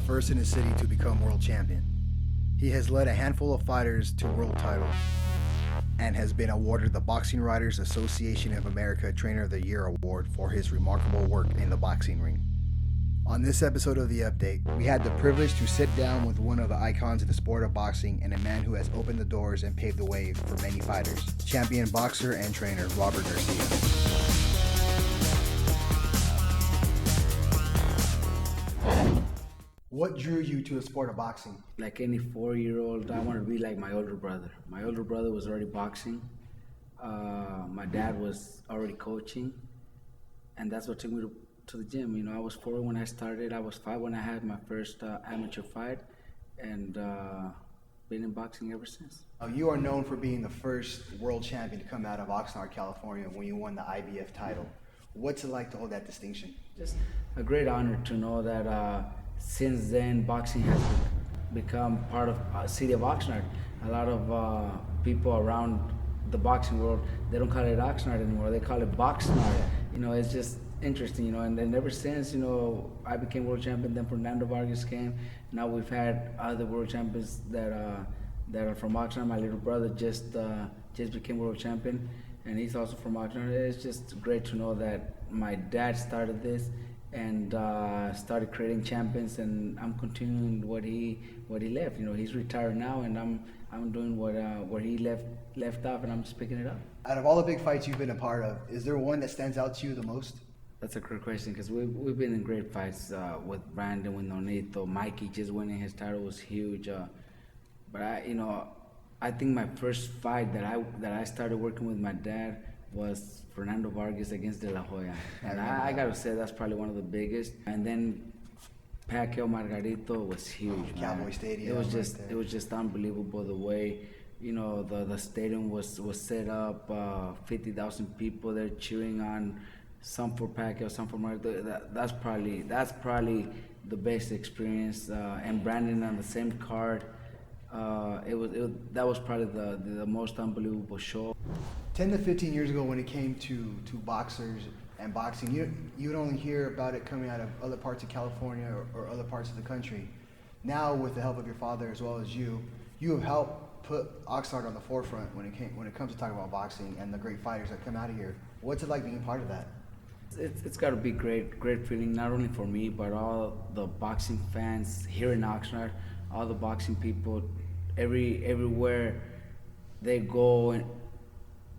first in his city to become world champion. He has led a handful of fighters to world titles and has been awarded the Boxing Writers Association of America Trainer of the Year award for his remarkable work in the boxing ring. On this episode of The Update, we had the privilege to sit down with one of the icons of the sport of boxing and a man who has opened the doors and paved the way for many fighters, champion boxer and trainer Robert Garcia. What drew you to the sport of boxing? Like any 4-year-old, I wanted to be like my older brother. My older brother was already boxing. My dad was already coaching, and that's what took me to the gym. You know, I was 4 when I started. I was 5 when I had my first amateur fight, and been in boxing ever since. You are known for being the first world champion to come out of Oxnard, California, when you won the IBF title. What's it like to hold that distinction? Just a great honor to know that since then boxing has become part of city of Oxnard. A lot of people around the boxing world, they don't call it Oxnard anymore, they call it Boxnard. You know, it's just interesting, you know, and then ever since, you know, I became world champion, then Fernando Vargas came. Now we've had other world champions that are from Oxnard. My little brother just became world champion, and he's also from Oxnard. It's just great to know that my dad started this and started creating champions, and I'm continuing what he left. You know, he's retired now, and I'm doing where he left off, and I'm just picking it up. Out of all the big fights you've been a part of, is there one that stands out to you the most? That's a great question, because we've been in great fights with Brandon, with Nonito. Mikey just winning his title was huge. But I think my first fight that I started working with my dad was Fernando Vargas against De La Hoya, and I gotta say that's probably one of the biggest. And then Pacquiao Margarito was huge. Cowboy Stadium. It was just unbelievable the way, you know, the stadium was set up. 50,000 people there cheering on, some for Pacquiao, some for Margarito. That's probably the best experience. And Brandon on the same card. That was probably the most unbelievable show. 10 to 15 years ago, when it came to boxers and boxing, you would only hear about it coming out of other parts of California or other parts of the country. Now, with the help of your father as well as you have helped put Oxnard on the forefront when it comes to talking about boxing and the great fighters that come out of here. What's it like being part of that? It's got to be great feeling, not only for me, but all the boxing fans here in Oxnard, all the boxing people, everywhere they go and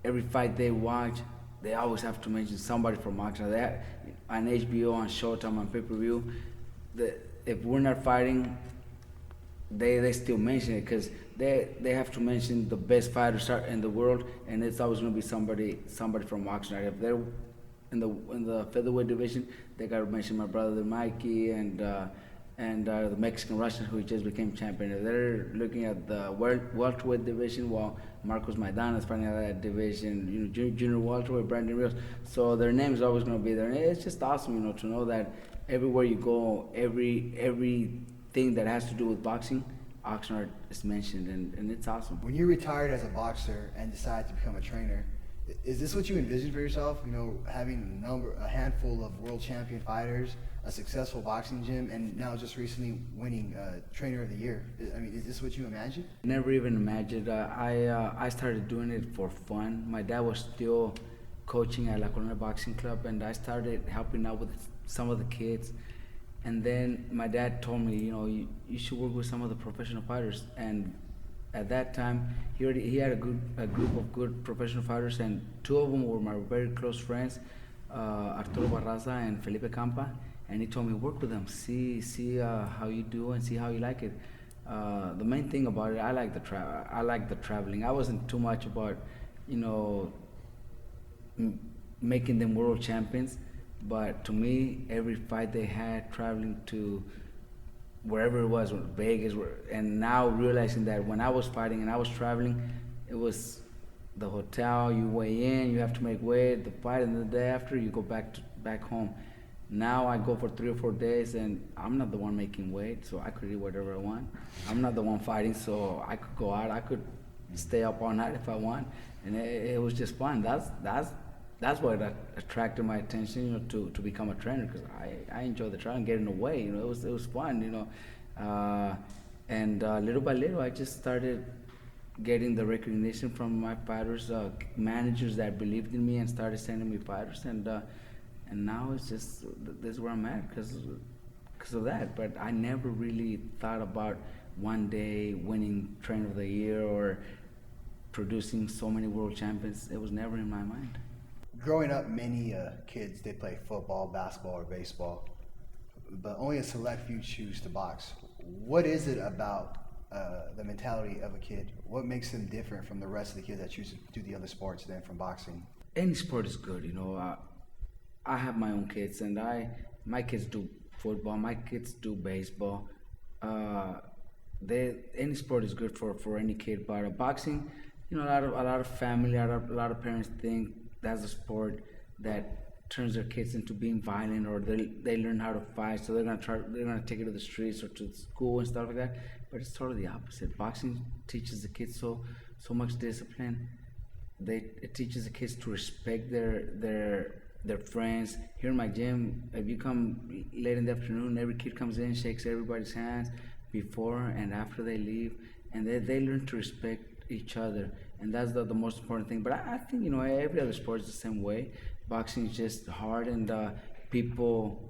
every fight they watch, they always have to mention somebody from Oxnard. They have, on HBO, on Showtime, on pay-per-view, if we're not fighting, they still mention it, because they have to mention the best fighters in the world, and it's always going to be somebody from Oxnard. If they're in the featherweight division, they got to mention my brother Mikey and the Mexican Russian who just became champion. If they're looking at the welterweight division, well, Marcos Maidana is fighting out that division. You know, junior welterweight, Brandon Rios. So their name is always going to be there. And it's just awesome, you know, to know that everywhere you go, everything that has to do with boxing, Oxnard is mentioned, and it's awesome. When you retired as a boxer and decided to become a trainer, is this what you envisioned for yourself? You know, having a handful of world champion fighters, a successful boxing gym, and now just recently winning Trainer of the Year. I mean, is this what you imagined? Never even imagined. I started doing it for fun. My dad was still coaching at La Colonia Boxing Club, and I started helping out with some of the kids. And then my dad told me, you know, you should work with some of the professional fighters. And at that time, he had a group of good professional fighters, and 2 of them were my very close friends, Arturo Barraza and Felipe Campa. And he told me, work with them, see how you do and see how you like it. The main thing about it, I like the traveling. I wasn't too much about, you know, making them world champions, but to me, every fight they had, traveling to wherever it was, Vegas, and now realizing that when I was fighting and I was traveling, it was the hotel, you weigh in, you have to make weight, the fight, and the day after you go back home. Now I go for 3 or 4 days, and I'm not the one making weight, so I could eat whatever I want. I'm not the one fighting, so I could go out, I could stay up all night if I want, and it was just fun. That's that's what attracted my attention, to become a trainer, because I enjoy the trial and getting away. It was fun. And little by little, I just started getting the recognition from my fighters, managers that believed in me and started sending me fighters, and now it's just this is where I'm at because of that. But I never really thought about one day winning Trainer of the Year or producing so many world champions. It was never in my mind. Growing up, many kids, they play football, basketball, or baseball, but only a select few choose to box. What is it about the mentality of a kid? What makes them different from the rest of the kids that choose to do the other sports than from boxing? Any sport is good. I have my own kids, and my kids do football, my kids do baseball. Any sport is good for any kid, but boxing, a lot of family, a lot of parents think that's a sport that turns their kids into being violent, or they learn how to fight, so they're gonna take it to the streets or to school and stuff like that. But it's totally the opposite. Boxing teaches the kids so much discipline. It teaches the kids to respect their friends. Here in my gym, if you come late in the afternoon, every kid comes in, shakes everybody's hands before and after they leave, and they learn to respect each other, and that's the most important thing. But I think every other sport is the same way. Boxing is just hard, and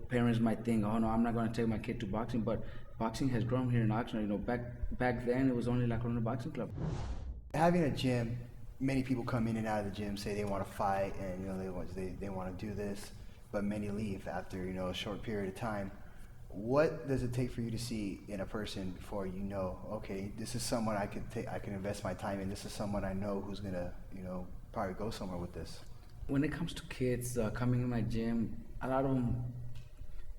parents might think, oh no, I'm not going to take my kid to boxing, but boxing has grown here in Oxnard. Back then it was only La Corona Boxing Club. Having a gym, many people come in and out of the gym, say they want to fight, and they want to do this, but many leave after a short period of time. What does it take for you to see in a person before okay, this is someone I can invest my time in, this is someone I know who's gonna probably go somewhere with this? When it comes to kids coming in my gym, a lot of them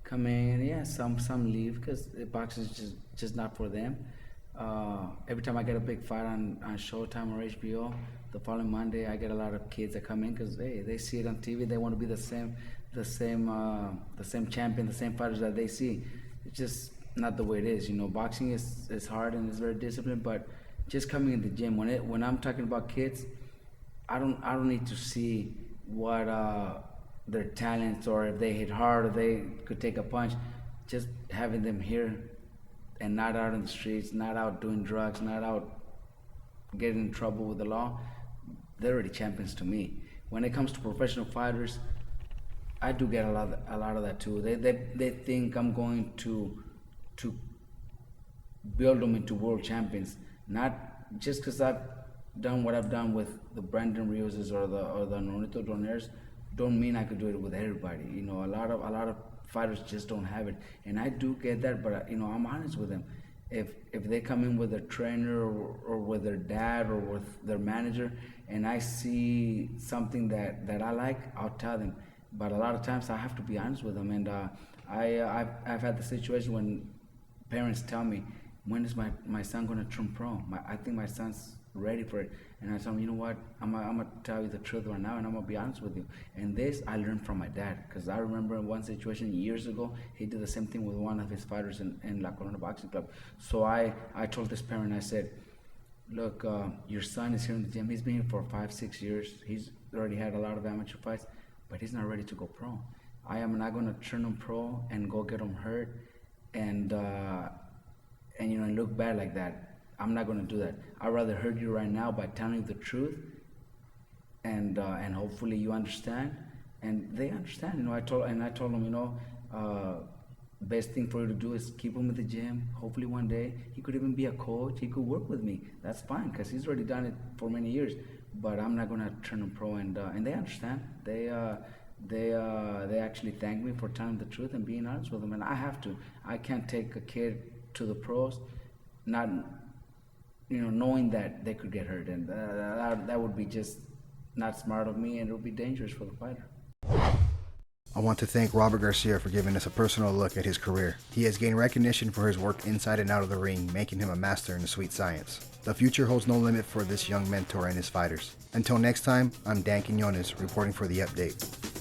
come in, yeah, some leave because boxing is just not for them. Every time I get a big fight on Showtime or HBO, the following Monday I get a lot of kids that come in because they see it on TV, they want to be the same champion, the same fighters that they see. It's just not the way it is. Boxing is hard and it's very disciplined, but just coming in the gym, when I'm talking about kids, I don't need to see what their talents, or if they hit hard or they could take a punch. Just having them here and not out in the streets, not out doing drugs, not out getting in trouble with the law, they're already champions to me. When it comes to professional fighters, I do get a lot of that too. They think I'm going to build them into world champions, not just because I've done what I've done with the Brandon Rioses or the Nonito Doners. Don't mean I could do it with everybody. A lot of fighters just don't have it, and I do get that. But I'm honest with them. If they come in with a trainer or with their dad or with their manager, and I see something that I like, I'll tell them. But a lot of times I have to be honest with them, and I've had the situation when parents tell me, when is my son going to turn pro? I think my son's ready for it. And I tell them, you know what, I'm going to tell you the truth right now, and I'm going to be honest with you. And this I learned from my dad, because I remember in one situation years ago, he did the same thing with one of his fighters in La Corona Boxing Club. So I told this parent, I said, look, your son is here in the gym. He's been here for 5-6 years. He's already had a lot of amateur fights, but he's not ready to go pro. I am not going to turn him pro and go get him hurt and look bad like that. I'm not going to do that. I'd rather hurt you right now by telling you the truth, and hopefully you understand, and they understand. I told them, best thing for you to do is keep him at the gym. Hopefully one day he could even be a coach. He could work with me. That's fine, because he's already done it for many years. But I'm not going to turn him pro, and they understand. They actually thank me for telling the truth and being honest with them, and I have to. I can't take a kid to the pros, not knowing that they could get hurt, and that would be just not smart of me, and it would be dangerous for the fighter. I want to thank Robert Garcia for giving us a personal look at his career. He has gained recognition for his work inside and out of the ring, making him a master in the sweet science. The future holds no limit for this young mentor and his fighters. Until next time, I'm Dan Quinones, reporting for The Update.